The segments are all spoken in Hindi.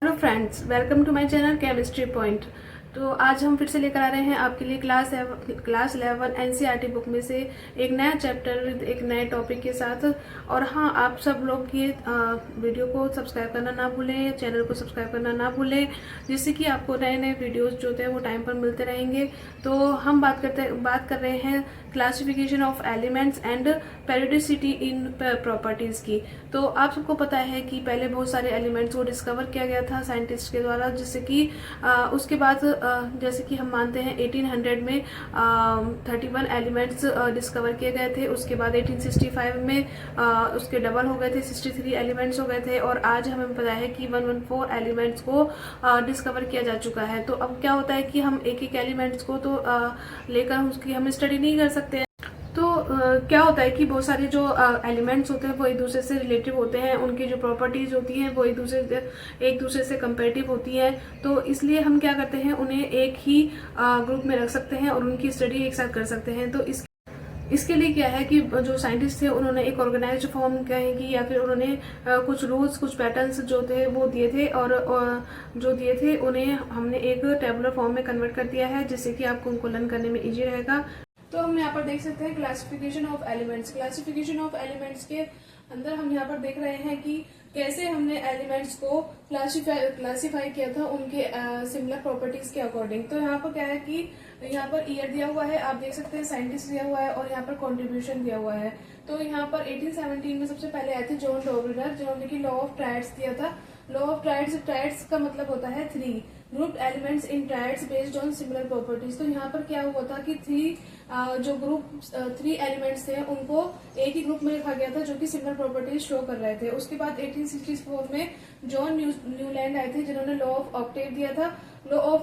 Hello friends, welcome to my channel chemistry point. तो आज हम फिर से लेकर आ रहे हैं आपके लिए क्लास 11 एनसीईआरटी बुक में से एक नया चैप्टर विद एक नए टॉपिक के साथ। और हाँ, आप सब लोग ये वीडियो को सब्सक्राइब करना ना भूलें, चैनल को सब्सक्राइब करना ना भूलें, जिससे कि आपको नए नए वीडियोस जो होते हैं वो टाइम पर मिलते रहेंगे। तो हम बात कर रहे हैं classification of elements and periodicity in properties की। तो आप सबको पता है कि पहले बहुत सारे एलिमेंट्स को डिस्कवर किया गया था साइंटिस्ट के द्वारा, जिससे कि उसके बाद जैसे कि हम मानते हैं 1800 में 31 एलिमेंट्स डिस्कवर किए गए थे। उसके बाद 1865 में उसके डबल हो गए थे, 63 एलिमेंट्स हो गए थे। और आज हमें पता है कि 114 एलिमेंट्स को डिस्कवर किया जा चुका है। तो अब क्या होता है कि हम एक एक एलिमेंट्स को तो लेकर उसकी हम स्टडी नहीं कर सकते। तो क्या होता है कि बहुत सारे जो एलिमेंट्स होते हैं वो एक दूसरे से रिलेटिव होते हैं, उनकी जो प्रॉपर्टीज होती हैं वो एक दूसरे से कंपेरेटिव होती हैं। तो इसलिए हम क्या करते हैं, उन्हें एक ही ग्रुप में रख सकते हैं और उनकी स्टडी एक साथ कर सकते हैं। तो इसके लिए क्या है कि जो साइंटिस्ट थे उन्होंने एक ऑर्गेनाइज्ड फॉर्म कहेंगी या फिर उन्होंने कुछ रूल्स, कुछ पैटर्न्स जो थे वो दिए थे, और जो दिए थे उन्हें हमने एक टेबुलर फॉर्म में कन्वर्ट कर दिया है, जिससे कि आपको उनको लर्न करने में इजी रहेगा। तो हम यहाँ पर देख सकते हैं classification of elements. Classification of elements के अंदर हम यहाँ पर देख रहे हैं कि कैसे हमने एलिमेंट्स को क्लासिफाई किया था उनके सिमिलर प्रॉपर्टीज के अकॉर्डिंग। तो यहाँ पर क्या है कि यहाँ पर ईयर दिया हुआ है, आप देख सकते हैं, साइंटिस्ट दिया हुआ है और यहाँ पर कंट्रीब्यूशन दिया हुआ है। तो यहाँ पर 1817 में सबसे पहले आए थे जॉन डॉबरिनर, जिन्होंने की लॉ ऑफ ट्रायड्स दिया था। लॉ ऑफ ट्रायड्स का मतलब होता है 3 group elements in triads based on similar properties. तो यहाँ पर क्या हुआ था कि 3 एलिमेंट्स थे उनको एक ही ग्रुप में रखा गया था, जो कि सिमिलर प्रॉपर्टीज शो कर रहे थे। उसके बाद 1864 में जॉन न्यूलैंड आए थे, जिन्होंने लॉ ऑफ ऑक्टेव दिया था। लॉ ऑफ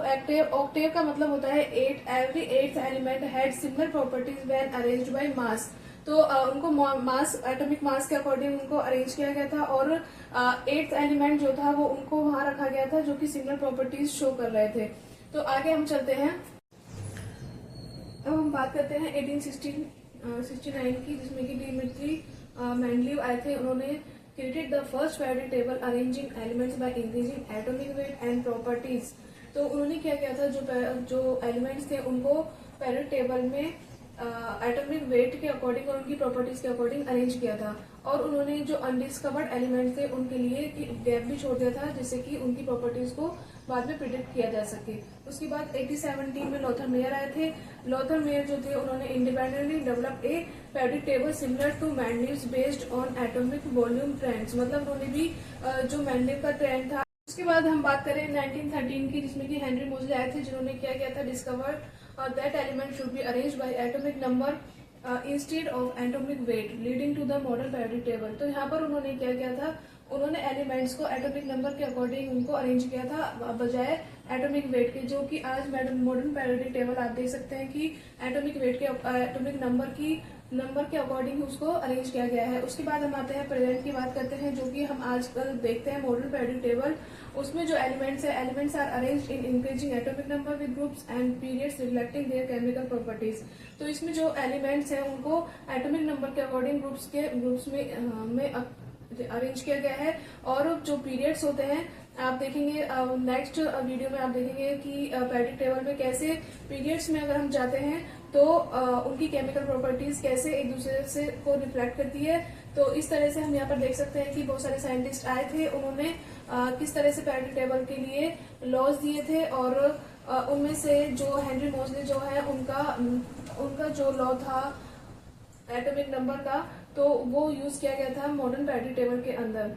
ऑक्टेव का मतलब होता है every eighth element had similar properties when arranged by mass. तो उनको मास, एटॉमिक मास के अकॉर्डिंग उनको अरेंज किया गया था, और 8th एलिमेंट जो था वो उनको वहां रखा गया था, जो कि सिमिलर प्रॉपर्टीज शो कर रहे थे। तो आगे हम चलते हैं। अब हम बात करते हैं 1869 की, जिसमें कि डिमित्री मेंडलीव आए थे। उन्होंने created the first periodic table arranging elements by increasing atomic weight and properties. तो उन्होंने क्या किया था, जो एलिमेंट्स थे उनको periodic टेबल में एटॉमिक वेट के अकॉर्डिंग और उनकी प्रॉपर्टीज के अकॉर्डिंग अरेंज किया था। और उन्होंने जो अनडिस्कवर्ड एलिमेंट्स थे उनके लिए गैप भी छोड़ दिया था, जिससे कि उनकी प्रॉपर्टीज को बाद में प्रिडिक्ट किया जा सके। उसके बाद 1817 में लॉथर मेयर आए थे। लॉथर मेयर जो थे उन्होंने independently develop a periodic table similar to Mendeleev's based on atomic volume trends. मतलब उन्होंने भी जो मेंडलीव का ट्रेंड था। उसके बाद हम बात करें 1913 की, जिसमें कि हेनरी मोजले आए थे, जिन्होंने क्या किया था, discover that element should be arranged by atomic number instead of atomic weight, leading to the modern periodic table। तो यहाँ पर उन्होंने क्या किया था, उन्होंने एलिमेंट्स को एटॉमिक नंबर के अकॉर्डिंग उनको अरेंज किया था बजाय एटॉमिक वेट के, जो कि आज मॉडर्न periodic टेबल आप देख सकते हैं कि एटॉमिक वेट के, एटॉमिक नंबर के अकॉर्डिंग उसको अरेंज किया गया है। उसके बाद हम आते हैं प्रेजेंट की बात करते हैं, जो कि हम आजकल देखते हैं मॉडर्न periodic टेबल। उसमें जो elements are arranged in increasing atomic number with groups and periods reflecting their chemical properties. तो इसमें जो एलिमेंट्स हैं उनको एटॉमिक नंबर के अकॉर्डिंग ग्रुप्स में अरेंज किया गया है। और जो पीरियड्स होते हैं, आप देखेंगे नेक्स्ट वीडियो में, आप देखेंगे कि periodic टेबल में कैसे पीरियड्स में अगर हम जाते हैं तो उनकी केमिकल प्रॉपर्टीज कैसे एक दूसरे से को रिफ्लेक्ट करती है। तो इस तरह से हम यहाँ पर देख सकते हैं कि बहुत सारे साइंटिस्ट आए थे, उन्होंने किस तरह से periodic टेबल के लिए लॉज दिए थे। और उनमें से जो हेनरी मोजले जो है, उनका जो लॉ था एटॉमिक नंबर का, तो वो यूज किया गया था मॉडर्न periodic टेबल के अंदर।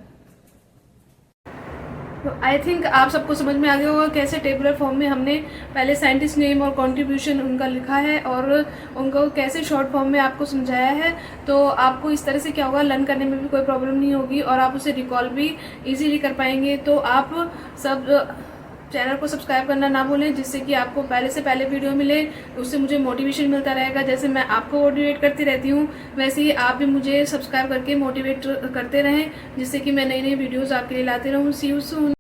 आई थिंक आप सबको समझ में आ गया होगा कैसे टेबुलर फॉर्म में हमने पहले साइंटिस्ट नेम और कंट्रीब्यूशन उनका लिखा है, और उनको कैसे शॉर्ट फॉर्म में आपको समझाया है। तो आपको इस तरह से क्या होगा, लर्न करने में भी कोई प्रॉब्लम नहीं होगी और आप उसे रिकॉल भी इजीली कर पाएंगे। तो आप सब चैनल को सब्सक्राइब करना ना भूलें, जिससे कि आपको पहले से पहले वीडियो मिले। उससे मुझे मोटिवेशन मिलता रहेगा। जैसे मैं आपको मोटिवेट करती रहती हूँ, वैसे ही आप भी मुझे सब्सक्राइब करके मोटिवेट करते रहें, जिससे कि मैं नई नई वीडियोस आपके लिए लाते रहूँ। सी यू सून।